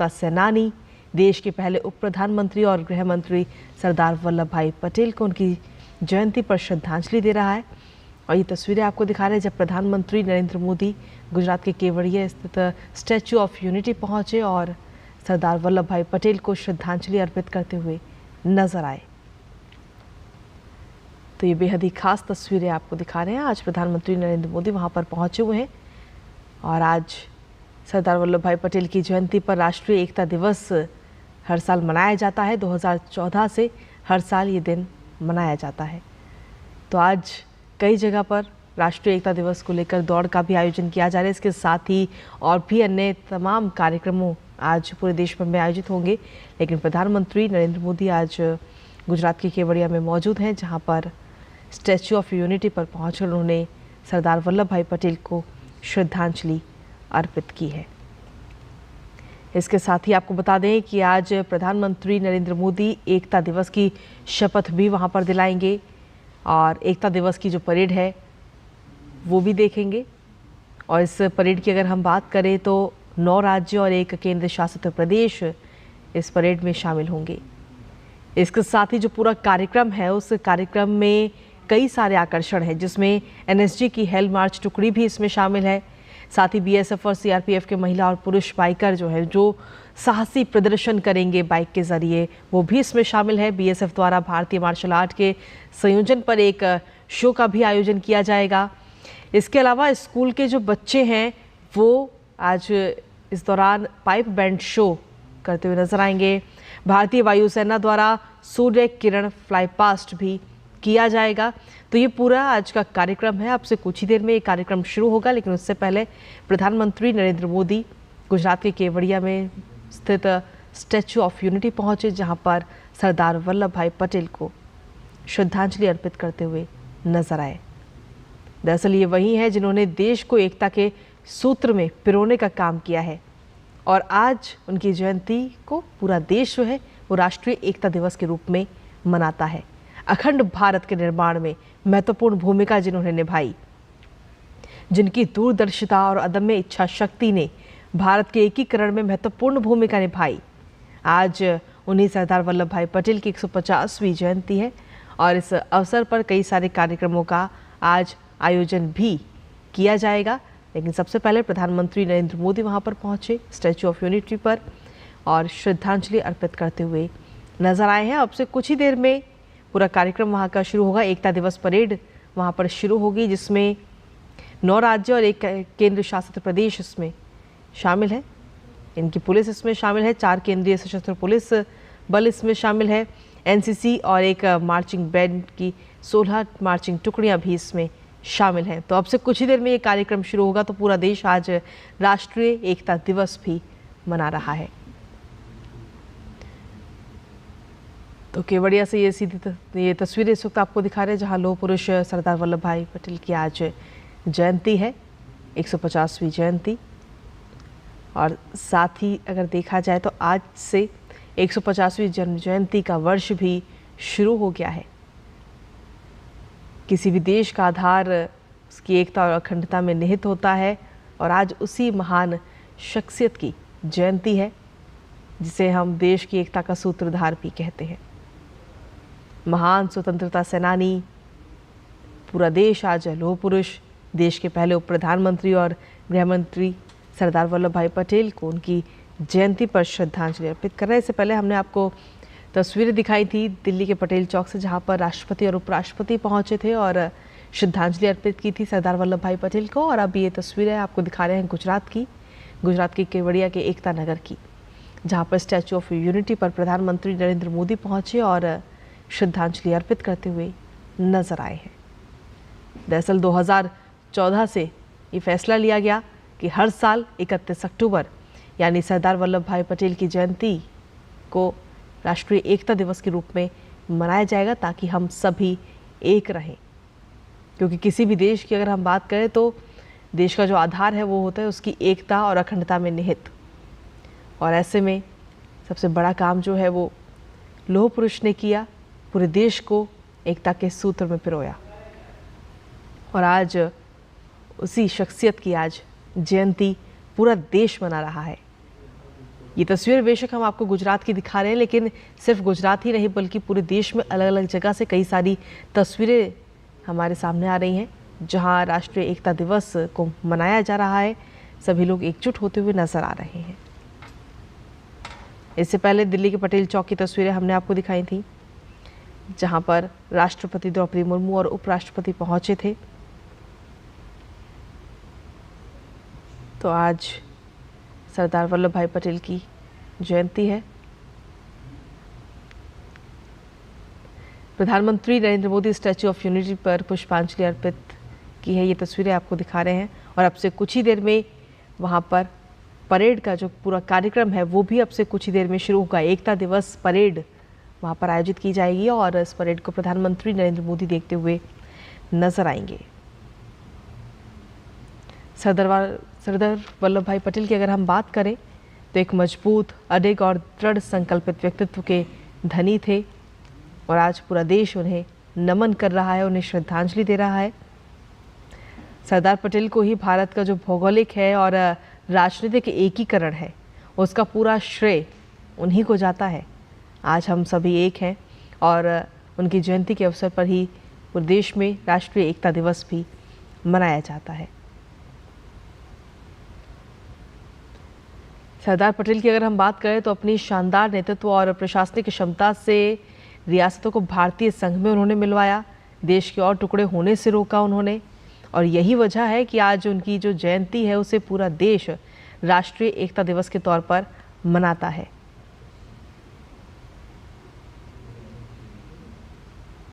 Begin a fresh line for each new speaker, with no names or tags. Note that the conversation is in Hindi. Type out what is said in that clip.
सेनानी, देश के पहले उप प्रधानमंत्री और गृह मंत्री सरदार वल्लभ भाई पटेल को उनकी जयंती पर श्रद्धांजलि दे रहा है। और ये तस्वीरें आपको दिखा रहे हैं जब प्रधानमंत्री नरेंद्र मोदी गुजरात के केवड़िया स्थित स्टैच्यू ऑफ यूनिटी पहुंचे और सरदार वल्लभ भाई पटेल को श्रद्धांजलि अर्पित करते हुए नजर आए। तो ये बेहद ही खास तस्वीरें आपको दिखा रहे हैं। आज प्रधानमंत्री नरेंद्र मोदी वहां पर पहुंचे हुए हैं और आज सरदार वल्लभ भाई पटेल की जयंती पर राष्ट्रीय एकता दिवस हर साल मनाया जाता है। 2014 से हर साल ये दिन मनाया जाता है। तो आज कई जगह पर राष्ट्रीय एकता दिवस को लेकर दौड़ का भी आयोजन किया जा रहा है। इसके साथ ही और भी अन्य तमाम कार्यक्रमों आज पूरे देश भर में आयोजित होंगे। लेकिन प्रधानमंत्री नरेंद्र मोदी आज गुजरात के केवड़िया में मौजूद हैं, जहां पर स्टैच्यू ऑफ यूनिटी पर पहुंचकर उन्होंने सरदार वल्लभ भाई पटेल को श्रद्धांजलि अर्पित की है। इसके साथ ही आपको बता दें कि आज प्रधानमंत्री नरेंद्र मोदी एकता दिवस की शपथ भी वहां पर दिलाएंगे और एकता दिवस की जो परेड है वो भी देखेंगे। और इस परेड की अगर हम बात करें तो 9 राज्य और 1 केंद्र शासित प्रदेश इस परेड में शामिल होंगे। इसके साथ ही जो पूरा कार्यक्रम है उस कार्यक्रम में कई सारे आकर्षण हैं, जिसमें एनएसजी की हेल मार्च टुकड़ी भी इसमें शामिल है। साथ ही बीएसएफ और सीआरपीएफ के महिला और पुरुष बाइकर जो साहसी प्रदर्शन करेंगे बाइक के जरिए, वो भी इसमें शामिल है। बीएसएफ द्वारा भारतीय मार्शल आर्ट के संयोजन पर एक शो का भी आयोजन किया जाएगा। इसके अलावा स्कूल के जो बच्चे हैं वो आज इस दौरान पाइप बैंड शो करते हुए नजर आएंगे। भारतीय वायुसेना द्वारा सूर्य किरण फ्लाई पास्ट भी किया जाएगा। तो ये पूरा आज का कार्यक्रम है। अब से कुछ ही देर में ये कार्यक्रम शुरू होगा, लेकिन उससे पहले प्रधानमंत्री नरेंद्र मोदी गुजरात के केवड़िया में स्थित स्टैच्यू ऑफ यूनिटी पहुंचे, जहां पर सरदार वल्लभ भाई पटेल को श्रद्धांजलि अर्पित करते हुए नजर आए। दरअसल ये वही है जिन्होंने देश को एकता के सूत्र में पिरोने का काम किया है और आज उनकी जयंती को पूरा देश वो राष्ट्रीय एकता दिवस के रूप में मनाता है। अखंड भारत के निर्माण में महत्वपूर्ण भूमिका जिन्होंने निभाई, जिनकी दूरदर्शिता और अदम्य इच्छा शक्ति ने भारत के एकीकरण में महत्वपूर्ण भूमिका निभाई, आज उन्हीं सरदार वल्लभ भाई पटेल की 150वीं जयंती है और इस अवसर पर कई सारे कार्यक्रमों का आज आयोजन भी किया जाएगा। लेकिन सबसे पहले प्रधानमंत्री नरेंद्र मोदी वहां पर पहुंचे स्टैच्यू ऑफ यूनिटी पर और श्रद्धांजलि अर्पित करते हुए नजर आए हैं। अब से कुछ ही देर में पूरा कार्यक्रम वहां का शुरू होगा। एकता दिवस परेड वहां पर शुरू होगी, जिसमें 9 राज्य और 1 केंद्र शासित प्रदेश इसमें शामिल है। इनकी पुलिस इसमें शामिल है, 4 केंद्रीय सशस्त्र पुलिस बल इसमें शामिल है। एनसीसी और एक मार्चिंग बैंड की 16 मार्चिंग टुकड़ियां भी इसमें शामिल हैं। तो अब से कुछ ही देर में ये कार्यक्रम शुरू होगा। तो पूरा देश आज राष्ट्रीय एकता दिवस भी मना रहा है। तो केवड़िया से ये तस्वीरें इस वक्त आपको दिखा रहे हैं, जहां लौह पुरुष सरदार वल्लभ भाई पटेल की आज जयंती है, 150वीं जयंती। और साथ ही अगर देखा जाए तो आज से 150वीं जन्म जयंती का वर्ष भी शुरू हो गया है। किसी भी देश का आधार उसकी एकता और अखंडता में निहित होता है और आज उसी महान शख्सियत की जयंती है, जिसे हम देश की एकता का सूत्रधार भी कहते हैं। महान स्वतंत्रता सेनानी, पूरा देश आज लौह पुरुष, देश के पहले उप प्रधानमंत्री और गृह मंत्री सरदार वल्लभ भाई पटेल को उनकी जयंती पर श्रद्धांजलि अर्पित कर रहे हैं। इससे पहले हमने आपको तस्वीरें दिखाई थी दिल्ली के पटेल चौक से, जहां पर राष्ट्रपति और उपराष्ट्रपति पहुंचे थे और श्रद्धांजलि अर्पित की थी सरदार वल्लभ भाई पटेल को। और अब ये तस्वीरें आपको दिखा रहे हैं गुजरात के केवड़िया के एकता नगर की, जहां पर स्टैच्यू ऑफ यूनिटी पर प्रधानमंत्री नरेंद्र मोदी पहुंचे और श्रद्धांजलि अर्पित करते हुए नजर आए हैं। दरअसल 2014 से ये फैसला लिया गया कि हर साल 31 अक्टूबर यानी सरदार वल्लभ भाई पटेल की जयंती को राष्ट्रीय एकता दिवस के रूप में मनाया जाएगा, ताकि हम सभी एक रहें। क्योंकि किसी भी देश की अगर हम बात करें तो देश का जो आधार है वो होता है उसकी एकता और अखंडता में निहित। और ऐसे में सबसे बड़ा काम जो है वो लौह पुरुष ने किया, पूरे देश को एकता के सूत्र में पिरोया। और आज उसी शख्सियत की आज जयंती पूरा देश मना रहा है। ये तस्वीर बेशक हम आपको गुजरात की दिखा रहे हैं, लेकिन सिर्फ गुजरात ही नहीं बल्कि पूरे देश में अलग अलग जगह से कई सारी तस्वीरें हमारे सामने आ रही हैं जहां राष्ट्रीय एकता दिवस को मनाया जा रहा है। सभी लोग एकजुट होते हुए नजर आ रहे हैं। इससे पहले दिल्ली के पटेल चौक की तस्वीरें हमने आपको दिखाई थी, जहां पर राष्ट्रपति द्रौपदी मुर्मू और उपराष्ट्रपति पहुंचे थे। तो आज सरदार वल्लभ भाई पटेल की जयंती है। प्रधानमंत्री Narendra Modi statue of unity पर पुष्पांजलि अर्पित की है। ये तस्वीरें आपको दिखा रहे हैं और अब से कुछ ही देर में वहां पर परेड का जो पूरा कार्यक्रम है वो भी अब से कुछ ही देर में शुरू होगा। एकता दिवस परेड वहां पर आयोजित की जाएगी और इस परेड को प्रधानमंत्री नरेंद्र मोदी देखते हुए नजर आएंगे। सरदार वल्लभ भाई पटेल की अगर हम बात करें तो एक मजबूत, अडिग और दृढ़ संकल्पित व्यक्तित्व के धनी थे और आज पूरा देश उन्हें नमन कर रहा है, उन्हें श्रद्धांजलि दे रहा है। सरदार पटेल को ही भारत का जो भौगोलिक है और राजनीतिक एकीकरण है उसका पूरा श्रेय उन्हीं को जाता है। आज हम सभी एक हैं और उनकी जयंती के अवसर पर ही पूरे देश में राष्ट्रीय एकता दिवस भी मनाया जाता है। सरदार पटेल की अगर हम बात करें तो अपनी शानदार नेतृत्व और प्रशासनिक क्षमता से रियासतों को भारतीय संघ में उन्होंने मिलवाया, देश के और टुकड़े होने से रोका उन्होंने, और यही वजह है कि आज उनकी जो जयंती है उसे पूरा देश राष्ट्रीय एकता दिवस के तौर पर मनाता है।